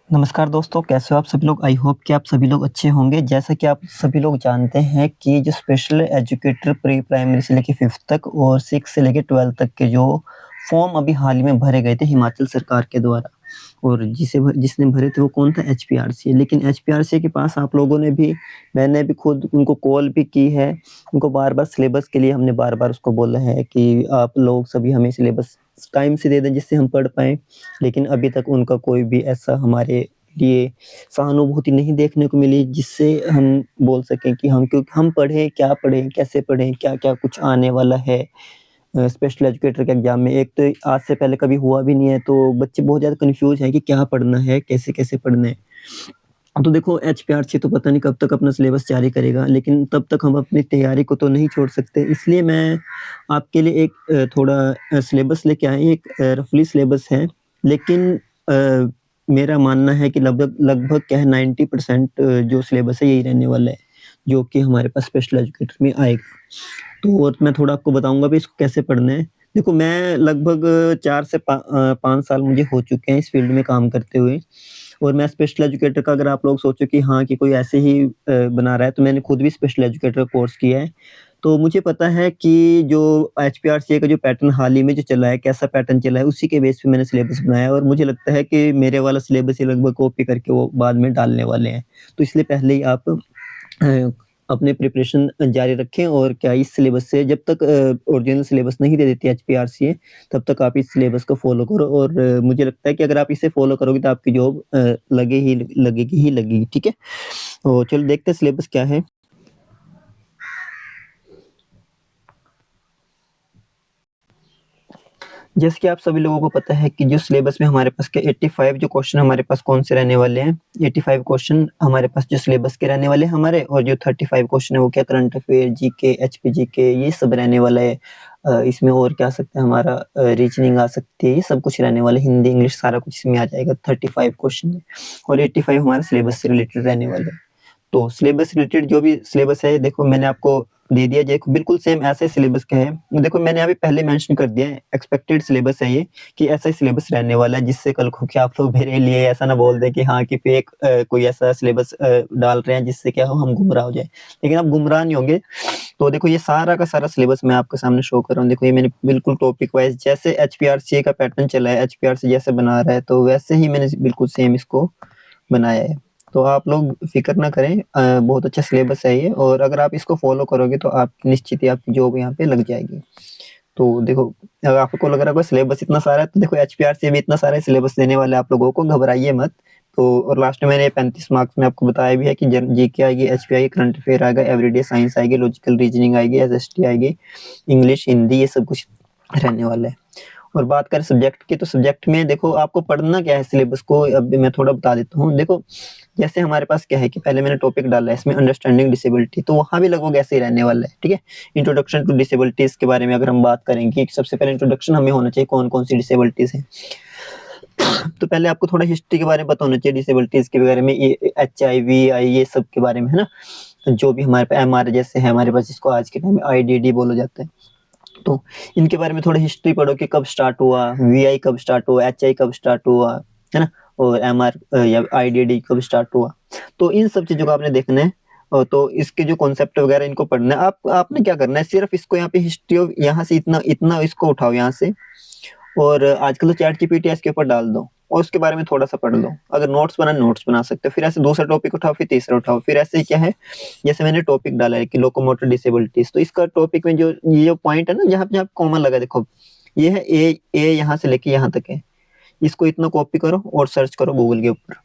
नमस्कार दोस्तों, कैसे हो आप सभी लोग? आई होप कि आप सभी लोग अच्छे होंगे। जैसा कि आप सभी लोग जानते हैं कि जो स्पेशल एजुकेटर प्री प्राइमरी से लेके 5th तक और 6 से लेके 12 तक के जो फॉर्म अभी हाल ही में भरे गए थे हिमाचल सरकार के द्वारा और जिसने भरे थे वो कौन था? एचपीआरसी। लेकिन एचपीआरसी के पास आप लोगों ने भी मैंने भी खुद उनको कॉल भी की है। उनको बार-बार सिलेबस के लिए हमने बार-बार उसको बोला है कि आप लोग सभी हमें सिलेबस टाइम से दे दें जिससे हम पढ़ पाएँ। लेकिन अभी तक उनका कोई भी ऐसा हमारे लिए सहानुभूति नहीं देखने को मिली जिससे हम बोल सकें कि हम पढ़ें, क्या पढ़ें, कैसे पढ़ें, क्या-क्या कुछ आने वाला है स्पेशल एजुकेटर के एग्ज़ाम में। एक तो आज से पहले कभी हुआ भी नहीं है, तो बच्चे बहुत ज़्यादा कन्फ्यूज़ हैं कि क्या पढ़ना है, कैसे-कैसे पढ़ना है। तो देखो एचपीआरसी तो पता नहीं कब तक अपना सिलेबस जारी करेगा, लेकिन तब तक हम अपनी तैयारी को तो नहीं छोड़ सकते। इसलिए मैं आपके लिए एक थोड़ा सिलेबस लेके आए हैं, एक रफली सिलेबस है। लेकिन मेरा मानना है कि लगभग क्या है 90% जो सिलेबस है यही रहने वाला है, जो कि हमारे पास स्पेशल एजुकेटर में आएगा। तो और मैं थोड़ा आपको बताऊँगा भी इसको कैसे पढ़ना है। देखो मैं लगभग 4 से 5 साल मुझे हो चुके हैं इस फ़ील्ड में काम करते हुए और मैं स्पेशल एजुकेटर का अगर आप लोग सोचो कि हाँ, कि कोई ऐसे ही बना रहा है, तो मैंने खुद भी स्पेशल एजुकेटर कोर्स किया है। तो मुझे पता है कि जो एचपीआरसीए का जो पैटर्न हाल ही में जो चला है, कैसा पैटर्न चला है, उसी के बेस पे मैंने सिलेबस बनाया है और मुझे लगता है कि मेरे वाला सिलेबस ही लगभग कॉपी करके वो बाद में डालने वाले हैं। तो इसलिए पहले ही आप अपने प्रिपरेशन जारी रखें और क्या इस सिलेबस से जब तक ओरिजिनल सिलेबस नहीं दे देती एचपीआरसीए तब तक आप इस सिलेबस को फ़ॉलो करो और मुझे लगता है कि अगर आप इसे फ़ॉलो करोगे तो आपकी जॉब लगेगी ही लगेगी, ठीक है? तो चलो देखते हैं सिलेबस क्या है। जैसे कि आप सभी लोगों को पता है कि जो सिलेबस में हमारे पास के 85 जो क्वेश्चन हमारे पास कौन से रहने वाले हैं, 85 क्वेश्चन हमारे पास जो सिलेबस के रहने वाले हैं हमारे और जो 35 क्वेश्चन है वो क्या current affair, GK, HP GK ये सब रहने वाला है। इसमें और क्या आ सकता है हमारा रीजनिंग आ सकती है, ये सब कुछ रहने वाला है, हिंदी, इंग्लिश सारा कुछ इसमें आ जाएगा 35 क्वेश्चन में और 85 हमारे सिलेबस से रिलेटेड रहने वाले हैं। तो सिलेबस रिलेटेड जो भी सिलेबस है देखो मैंने आपको दे दिया देखो बिल्कुल सेम ऐसे सिलेबस का है। देखो मैंने अभी पहले मेंशन कर दिया है एक्सपेक्टेड सिलेबस है ये कि ऐसा ही सिलेबस रहने वाला है जिससे कल को क्या आप लोग मेरे लिए ऐसा ना बोल दें कि हाँ, कि फेक कोई ऐसा सिलेबस डाल रहे हैं जिससे क्या हो हम गुमराह हो जाए। लेकिन आप गुमराह नहीं होंगे। तो देखो ये सारा का सारा सिलेबस मैं आपके सामने शो कर रहा हूँ। देखो ये मैंने बिल्कुल टॉपिक वाइज़ जैसे एचपीआरसीए का पैटर्न चला है, एचपीआरसी जैसे बना रहा है तो वैसे ही मैंने बिल्कुल सेम इसको बनाया है। तो आप लोग फ़िक्र ना करें बहुत अच्छा सिलेबस है ये और अगर आप इसको फ़ॉलो करोगे तो आप निश्चित ही आपकी जॉब यहाँ पे लग जाएगी। तो देखो अगर आपको लग रहा होगा सिलेबस इतना सारा है तो देखो एचपीआरसी भी इतना सारा सिलेबस देने वाला है आप लोगों को, घबराइए मत। तो और लास्ट में मैंने 35 मार्क्स में आपको बताया भी है कि जीके आएगी, एचपी आएगी, करंट अफेयर आएगा, एवरीडे साइंस आएगी, लॉजिकल रीजनिंग आएगी, एसएसटी आएगी, इंग्लिश, हिंदी ये सब कुछ रहने वाला है। और बात करें सब्जेक्ट की तो सब्जेक्ट में देखो आपको पढ़ना क्या है सिलेबस को अब मैं थोड़ा बता देता हूँ। देखो जैसे हमारे पास क्या है कि पहले मैंने टॉपिक डाला है इसमें अंडरस्टैंडिंग डिसेबिलिटी तो वहाँ भी लगभग ऐसे ही रहने वाला है, ठीक है? इंट्रोडक्शन टू डिसेबिलिटीज़ के बारे में अगर हम बात करेंगे कि सबसे पहले इंट्रोडक्शन हमें होना चाहिए कौन-कौन सी डिसेबिलिटीज़ हैं। तो पहले आपको थोड़ा हिस्ट्री के बारे में पता होना चाहिए डिसेबिलिटीज़ के बारे में ये एचआईवी ये सब के बारे में, है ना? जो भी हमारे पे एमआर जैसे है हमारे पास जिसको आज के टाइम में आईडीडी बोला जाता है। तो इनके बारे में थोड़ी हिस्ट्री पढ़ो कि कब स्टार्ट हुआ, वीआई कब स्टार्ट हुआ, एचआई कब स्टार्ट हुआ, है ना? और एमआर या आईडीडी कब स्टार्ट हुआ। तो इन सब चीज़ों को आपने देखना है तो इसके जो कॉन्सेप्ट वगैरह इनको पढ़ना है। आप आपने क्या करना है सिर्फ़ इसको यहाँ पे हिस्ट्री ऑफ यहाँ से इतना इतना इसको उठाओ यहाँ से और आजकल तो चैट जीपीटी है इसके ऊपर डाल दो और उसके बारे में थोड़ा-सा पढ़ लो। अगर नोट्स बना सकते हो। फिर ऐसे दूसरा टॉपिक उठाओ, फिर तीसरा उठाओ। फिर ऐसे क्या है, जैसे मैंने टॉपिक डाला है कि लोकोमोटर डिसेबिलिटीज़ तो इसका टॉपिक में जो ये जो पॉइंट है ना जहाँ-जहाँ कॉमन लगा है देखो, ये है ए यहाँ से लेके यहाँ तक है। इसको इतना कॉपी करो और सर्च करो गूगल के ऊपर।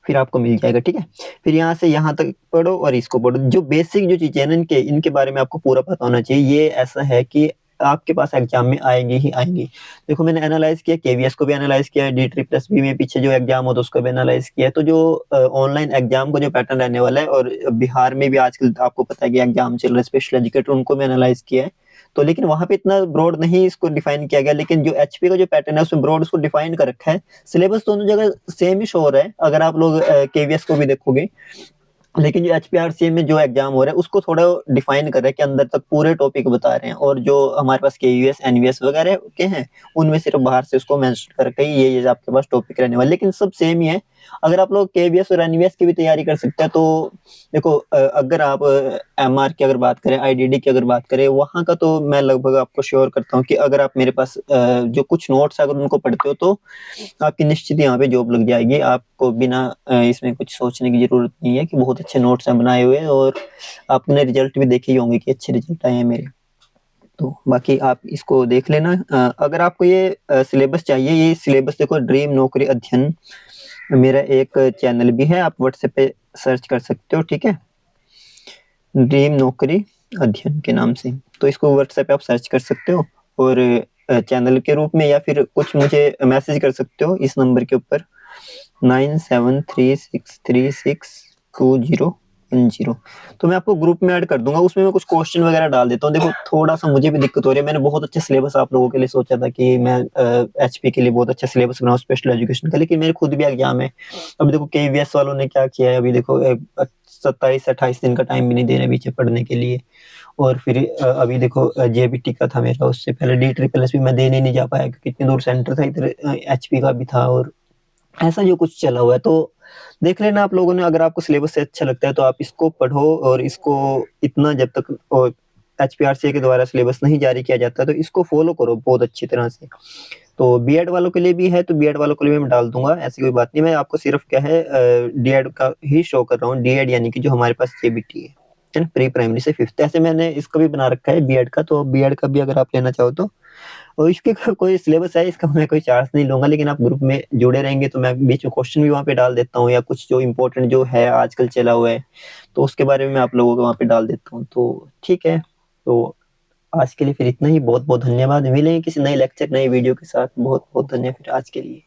फिर आपको मिल जाएगा, ठीक है? फिर यहाँ से यहाँ तक पढ़ो और इसको पढ़ो। जो बेसिक जो चीज़ें हैं ना इनके इनके बारे में आपको पूरा पता होना चाहिए। ये ऐसा है कि आपके पास एग्ज़ाम में आएँगी ही आएँगी। देखो मैंने एनालाइज़ किया, केवीएस को भी एनालाइज़ किया है, डी-ट्रिपल-एस-बी में पीछे जो एग्ज़ाम होता है उसको भी एनालाइज़ किया है। तो जो ऑनलाइन एग्ज़ाम का जो पैटर्न रहने वाला है और बिहार में भी आजकल आपको पता है कि एग्ज़ाम चल रहा है स्पेशल एजुकेटर उनको भी एनालाइज़ किया है। तो लेकिन वहाँ पे इतना ब्रॉड नहीं इसको डिफाइन किया गया लेकिन जो एचपी का जो पैटर्न है उसमें ब्रॉड उसको डिफाइन कर रखा है। सिलेबस दोनों जगह सेम ही शो हो रहा है अगर आप लोग केवीएस को भी देखोगे। लेकिन जो एचपीआरसी में जो एग्जाम हो रहा है उसको थोड़ा डिफाइन कर रहा है कि अंदर तक पूरे टॉपिक बता रहे हैं और जो हमारे पास केयूएस एनवीएस वगैरह के हैं उनमें सिर्फ बाहर से उसको मेंशन कर रखा है ये आपके पास टॉपिक रहने वाले लेकिन सब सेम ही है अगर आप लोग केवीएस और एनवीएस की भी तैयारी कर सकते हैं तो देखो अगर आप एमआर की अगर बात करें, आईडीडी की अगर बात करें, वहाँ का तो मैं लगभग आपको श्योर करता हूँ कि अगर आप मेरे पास जो कुछ नोट्स अगर उनको पढ़ते हो तो आपकी निश्चित यहाँ पे जॉब लग जाएगी। आपको बिना इसमें कुछ सोचने की जरूरत नहीं है कि बहुत अच्छे नोट्स हैं बनाए हुए, और आपने रिजल्ट भी देखे ही होंगे कि अच्छे रिजल्ट आए हैं मेरे। तो बाकी आप इसको देख लेना। अगर आपको ये सिलेबस चाहिए, ये सिलेबस देखो ड्रीम नौकरी अध्ययन मेरा एक चैनल भी है, आप व्हाट्सएप पे सर्च कर सकते हो, ठीक है, ड्रीम नौकरी अध्ययन के नाम से। तो इसको व्हाट्सएप पे आप सर्च कर सकते हो और चैनल के रूप में, या फिर कुछ मुझे मैसेज कर सकते हो इस नंबर के ऊपर 9736362010। तो मैं आपको ग्रुप में ऐड कर दूंगा, उसमें मैं कुछ क्वेश्चन वगैरह डाल देता हूँ। देखो थोड़ा सा मुझे भी दिक्कत हो रही है, मैंने बहुत अच्छा सिलेबस आप लोगों के लिए सोचा था कि मैं एचपी के लिए बहुत अच्छा सिलेबस बनाऊं स्पेशल एजुकेशन का, लेकिन मेरे खुद भी एग्जाम है। अभी देखो केवीएस वालों ने क्या किया है, अभी देखो 27-28 दिन का टाइम भी नहीं दे रहे पीछे पढ़ने के लिए। और फिर अभी देखो जेबीटी का था मेरा, उससे पहले डी ट्रिपल एस भी मैं देने नहीं जा पाया क्योंकि इतनी दूर सेंटर था, इधर एचपी का भी था, और ऐसा जो कुछ चला हुआ है। तो देख लेना आप लोगों ने, अगर आपको सिलेबस से अच्छा लगता है तो आप इसको पढ़ो, और इसको इतना जब तक एचपीआरसीए के द्वारा सिलेबस नहीं जारी किया जाता तो इसको फॉलो करो बहुत अच्छी तरह से। तो बीएड वालों के लिए भी है, तो बीएड वालों के लिए मैं डाल दूंगा, ऐसी कोई बात नहीं। मैं आपको सिर्फ क्या है डीएड का ही शो कर रहा हूँ, डीएड यानी कि जो हमारे पास जेबीटी है ना, प्री प्राइमरी से फिफ्थ, ऐसे मैंने इसका भी बना रखा है बीएड का। तो बीएड का भी अगर आप लेना चाहो तो, और इसके कोई सिलेबस है, इसका मैं कोई चार्ज नहीं लूंगा, लेकिन आप ग्रुप में जुड़े रहेंगे तो मैं बीच में क्वेश्चन भी वहाँ पे डाल देता हूँ, या कुछ जो इम्पोर्टेंट जो है आजकल चला हुआ है तो उसके बारे में मैं आप लोगों को वहाँ पे डाल देता हूँ। तो ठीक है, तो आज के लिए फिर इतना ही। बहुत बहुत धन्यवाद, मिलेंगे किसी नए लेक्चर नए वीडियो के साथ। बहुत बहुत धन्यवाद फिर आज के लिए।